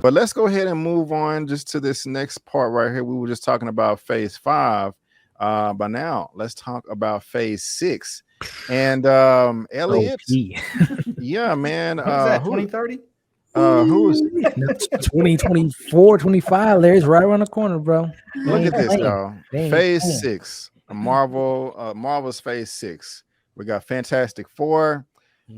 But let's go ahead and move on just to this next part right here. We were just talking about phase 5. But now let's talk about phase 6. And Elliot, yeah, man. Who's that, 2030? Who's 2024, 25? Larry's right around the corner, bro. Look at this, though. Phase 6. Marvel's phase 6. We got Fantastic Four,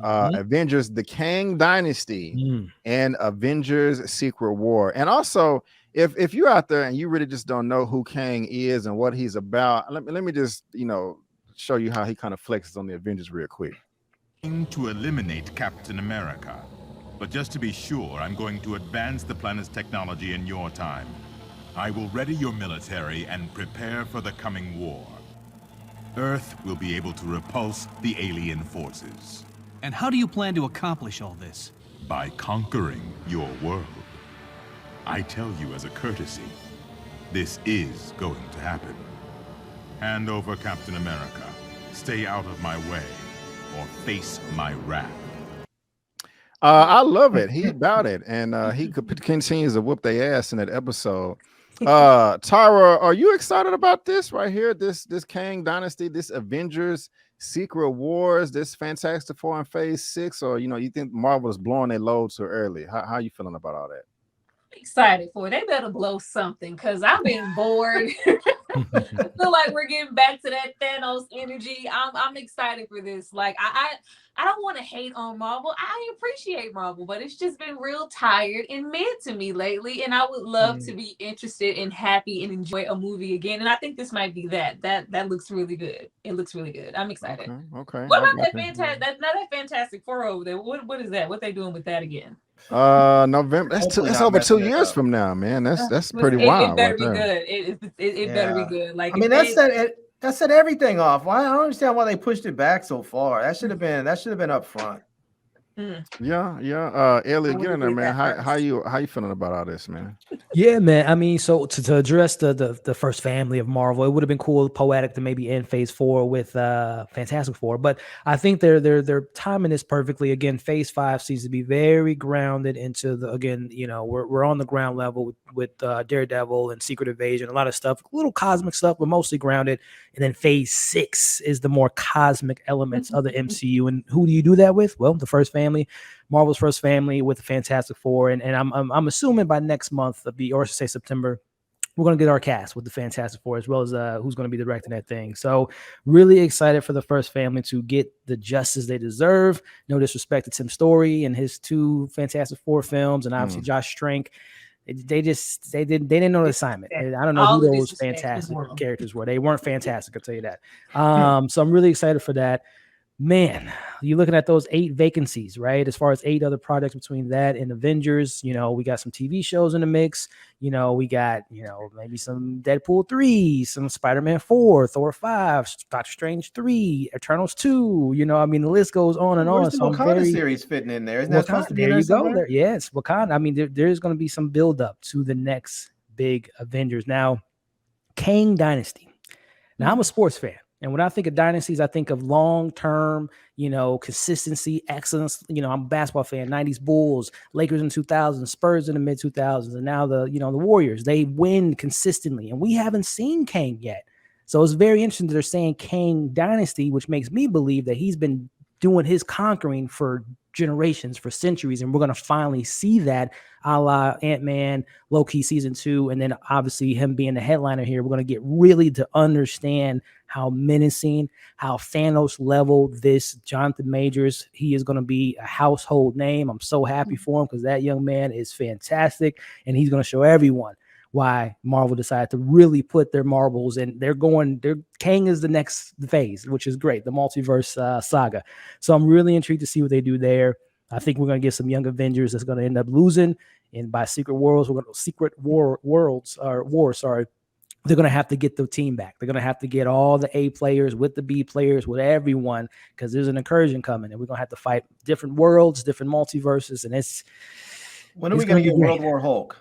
Avengers the Kang Dynasty, and Avengers Secret War. And also, if you're out there and you really just don't know who Kang is and what he's about, let me just show you how he kind of flexes on the Avengers real quick. To eliminate Captain America, but just to be sure, I'm going to advance the planet's technology in your time. I will ready your military and prepare for the coming war. Earth will be able to repulse the alien forces. And how do you plan to accomplish all this? By conquering your world. I tell you as a courtesy, this is going to happen. Hand over Captain America. Stay out of my way, or face my wrath. I love it. He about it, and he continues to whoop their ass in that episode. Tara, are you excited about this right here? This Kang Dynasty, this Avengers Secret Wars, this Fantastic Four in phase 6, or you think Marvel is blowing their load too early? How are you feeling about all that? Excited for it. They better blow something because I've been bored. I feel like we're getting back to that Thanos energy. I'm excited for this. Like I don't want to hate on Marvel. I appreciate Marvel, but it's just been real tired and mid to me lately. And I would love to be interested and happy and enjoy a movie again. And I think this might be that. That looks really good. It looks really good. I'm excited. Okay. What about that Fantastic Four over there? What is that? What they doing with that again? November. That's over 2 years from now, man. That's pretty wild. It better be good. It better be good. Like, I mean, that set everything off. I don't understand why they pushed it back so far. That should have been up front. Yeah. Elliot, get in there, man. How you feeling about all this, man? Yeah, man. I mean, so to address the first family of Marvel, it would have been cool, poetic to maybe end phase 4 with Fantastic Four, but I think they're timing this perfectly. Again, phase 5 seems to be very grounded into we're on the ground level with Daredevil and Secret Invasion, a lot of stuff, little cosmic stuff, but mostly grounded. And then phase 6 is the more cosmic elements of the MCU. And who do you do that with? Well, the first family, Marvel's first family with the Fantastic Four. And I'm assuming by next month, or say September, we're going to get our cast with the Fantastic Four, as well as who's going to be directing that thing. So really excited for the first family to get the justice they deserve. No disrespect to Tim Story and his 2 Fantastic Four films, and obviously Josh Trank. They didn't know the assignment. I don't know who those fantastic characters were. They weren't fantastic, I'll tell you that. So I'm really excited for that. Man, you're looking at those 8 vacancies, right? As far as 8 other projects between that and Avengers, we got some TV shows in the mix. We got, maybe some Deadpool 3, some Spider-Man 4, Thor 5, Doctor Strange 3, Eternals 2. I mean, the list goes on and on. Where's the Wakanda series fitting in there? Isn't that supposed to be there? You somewhere? go there. Yes, Wakanda. I mean, there's going to be some build up to the next big Avengers. Now, Kang Dynasty. Now, I'm a sports fan. And when I think of dynasties, I think of long-term, consistency, excellence. I'm a basketball fan, 90s Bulls, Lakers in 2000s, Spurs in the mid-2000s, and now the Warriors. They win consistently, and we haven't seen Kang yet. So it's very interesting that they're saying Kang Dynasty, which makes me believe that he's been doing his conquering for generations, for centuries, and we're going to finally see that a la Ant-Man, Loki season 2, and then obviously him being the headliner here. We're going to get really to understand how menacing, how Thanos level this Jonathan Majors. He is going to be a household name. I'm so happy for him because that young man is fantastic, and he's going to show everyone why Marvel decided to really put their marbles in. Kang is the next phase, which is great, the multiverse saga. So I'm really intrigued to see what they do there. I think we're going to get some young Avengers that's going to end up losing, and by Secret Wars, they're going to have to get the team back. They're going to have to get all the A players with the B players, with everyone, because there's an incursion coming, and we're going to have to fight different worlds, different multiverses, and when are we going to get World War Hulk?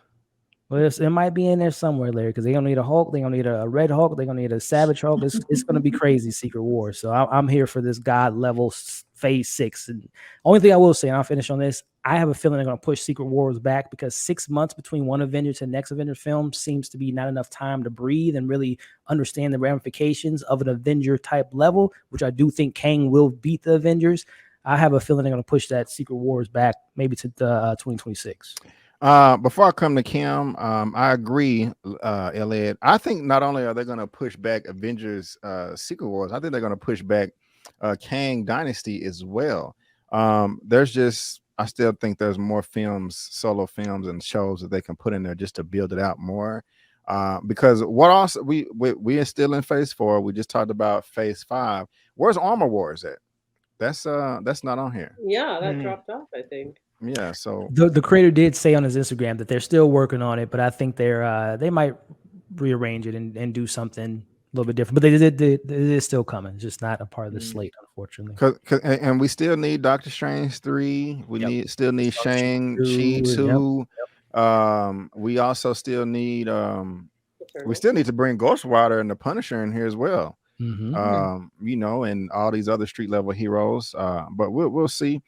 Well, it might be in there somewhere, Larry, because they're going to need a Hulk. They're going to need a Red Hulk. They're going to need a Savage Hulk. It's going to be crazy, Secret War. So I'm here for this God-level Phase 6. And only thing I will say, and I'll finish on this, I have a feeling they're going to push Secret Wars back because 6 months between one Avenger to the next Avenger film seems to be not enough time to breathe and really understand the ramifications of an Avenger type level, which I do think Kang will beat the Avengers. I have a feeling they're going to push that Secret Wars back maybe to 2026. Before I come to Kim, I agree, Elliot. I think not only are they going to push back Avengers Secret Wars, I think they're going to push back Kang Dynasty as well. I still think there's more films, solo films and shows that they can put in there just to build it out more. Because what else we are still in Phase 4. We just talked about Phase 5. Where's Armor Wars at? That's not on here. Yeah, that dropped off, I think. Yeah, so the creator did say on his Instagram that they're still working on it, but I think they might rearrange it and do something a little bit different. But it is still coming, it's just not a part of the slate, unfortunately. And we still need Doctor Strange 3. We still need Shang-Chi 2. We also still need to bring Ghostwriter and the Punisher in here as well. And all these other street level heroes. But we'll see.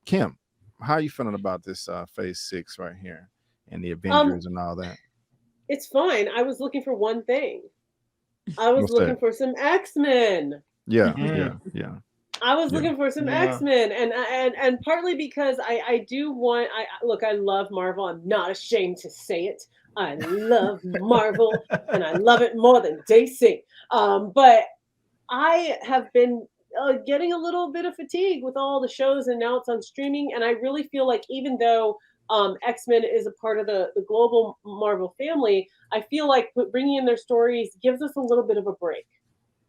Kim, how are you feeling about this Phase 6 right here and the Avengers and all that? It's fine. I was looking for one thing. I was looking for some X-Men. Yeah. I was looking for some X-Men, and partly because I do want. I love Marvel. I'm not ashamed to say it. I love Marvel, and I love it more than DC. But I have been getting a little bit of fatigue with all the shows, and now it's on streaming. And I really feel like even though X-Men is a part of the global Marvel family, I feel like bringing in their stories gives us a little bit of a break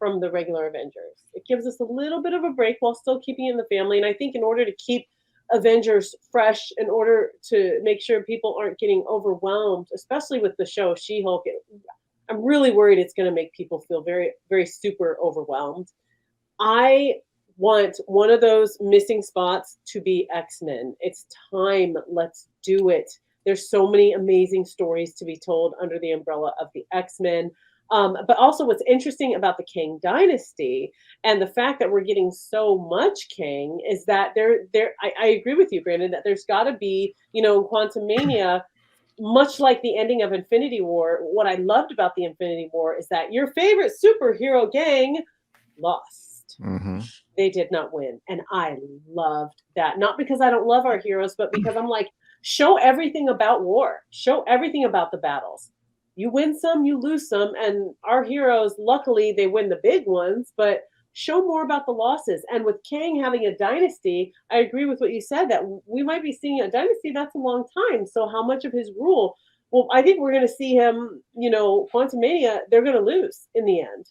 from the regular Avengers. It gives us a little bit of a break while still keeping it in the family. And I think in order to keep Avengers fresh, in order to make sure people aren't getting overwhelmed, especially with the show She-Hulk, I'm really worried it's going to make people feel very, very super overwhelmed. I want one of those missing spots to be X-Men. It's time. Let's do it. There's so many amazing stories to be told under the umbrella of the X-Men. But also what's interesting about the Kang Dynasty and the fact that we're getting so much Kang is that I agree with you, Brandon, that there's got to be, in Quantumania, much like the ending of Infinity War, what I loved about the Infinity War is that your favorite superhero gang lost. They did not win. And I loved that. Not because I don't love our heroes, but because I'm like, show everything about war. Show everything about the battles. You win some, you lose some. And our heroes, luckily, they win the big ones, but show more about the losses. And with Kang having a dynasty, I agree with what you said, that we might be seeing a dynasty. That's a long time. So how much of his rule? Well, I think we're going to see him, Quantumania, they're going to lose in the end.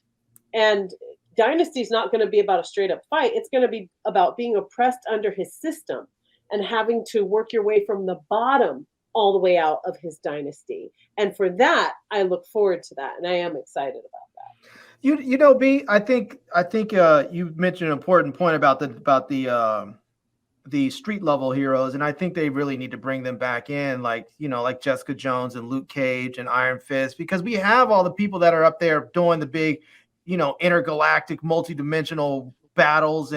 And Dynasty is not going to be about a straight up fight. It's going to be about being oppressed under his system and having to work your way from the bottom all the way out of his dynasty. And for that, I look forward to that. And I am excited about that. B, I think you mentioned an important point about the street level heroes. And I think they really need to bring them back in, like Jessica Jones and Luke Cage and Iron Fist, because we have all the people that are up there doing the big, intergalactic, multidimensional battles.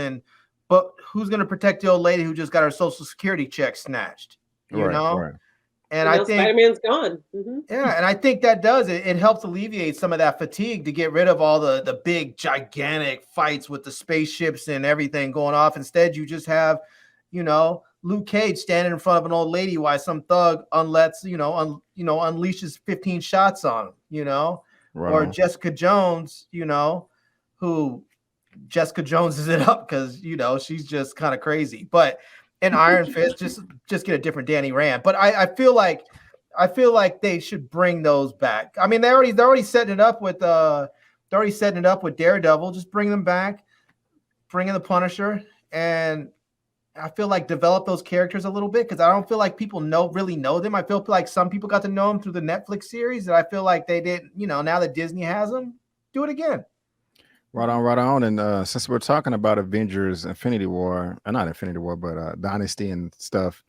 But who's going to protect the old lady who just got her Social Security check snatched? You know? Right. And I think Spider-Man's gone. Yeah, and I think that does it. It helps alleviate some of that fatigue to get rid of all the big, gigantic fights with the spaceships and everything going off. Instead, you just have, Luke Cage standing in front of an old lady while some thug unleashes 15 shots on him. Right. Or Jessica Jones, who Jessica Jones is it up because she's just kind of crazy. But in Iron Fist, just get a different Danny Rand. But I feel like they should bring those back. I mean, they're already setting it up with Daredevil. Just bring them back, bring in the Punisher, and I feel like develop those characters a little bit, because I don't feel like people really know them. I feel like some people got to know them through the Netflix series, and I feel like they didn't. Now that Disney has them, do it again. Right on. And since we're talking about Avengers Infinity War, not Infinity War, but Dynasty and stuff,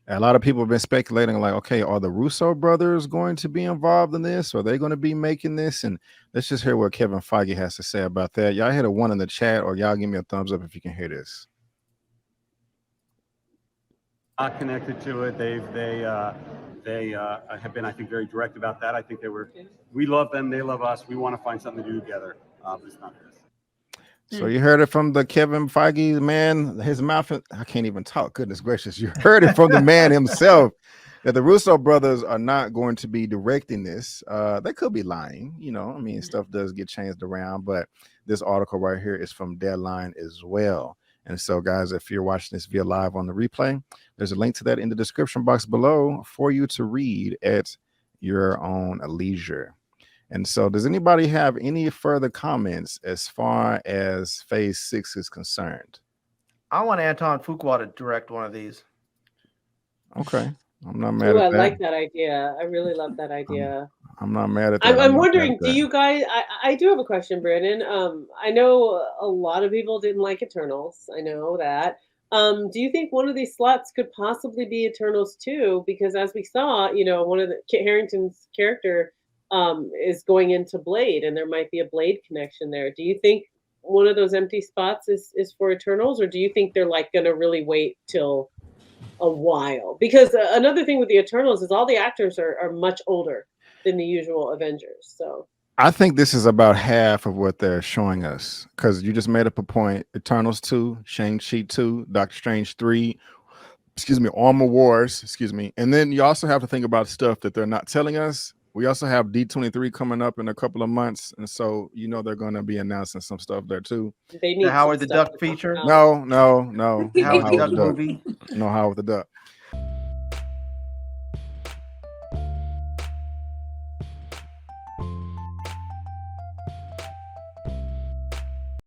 A lot of people have been speculating, like, okay, are the Russo brothers going to be involved in this? Are they going to be making this? And let's just hear what Kevin Feige has to say about that. Y'all hit a 1 in the chat, or y'all give me a thumbs up if you can hear this. Not connected to it. They have been, I think, very direct about that. I think we love them, they love us. We want to find something to do together. But it's not this. So you heard it from the Kevin Feige man, his mouth. I can't even talk. Goodness gracious. You heard it from the man himself that the Russo brothers are not going to be directing this. They could be lying. You know, I mean, stuff does get changed around, but this article right here is from Deadline as well. And so, guys, if you're watching this via live on the replay, there's a link to that in the description box below for you to read at your own leisure. And so, does anybody have any further comments as far as Phase 6 is concerned? I want Anton Fuqua to direct one of these. Okay, I'm not mad at that. I like that idea. I really love that idea. I'm not mad at that. I'm wondering, do you guys? I do have a question, Brandon. I know a lot of people didn't like Eternals. I know that. Do you think one of these slots could possibly be Eternals too? Because as we saw, you know, one of the Kit Harington's character is going into Blade, and there might be a Blade connection there. Do you think one of those empty spots is for Eternals, or do you think they're like going to really wait till a while? Because another thing with the Eternals is all the actors are much older than the usual Avengers. So I think this is about half of what they're showing us, because you just made up a point. Eternals 2, Shang-Chi 2, Doctor Strange 3, Armor Wars, and then you also have to think about stuff that they're not telling us. We also have D23 coming up in a couple of months, and so you know they're going to be announcing some stuff there too. They need the Howard the Duck feature. No. Howard the Duck movie. No, Howard the Duck.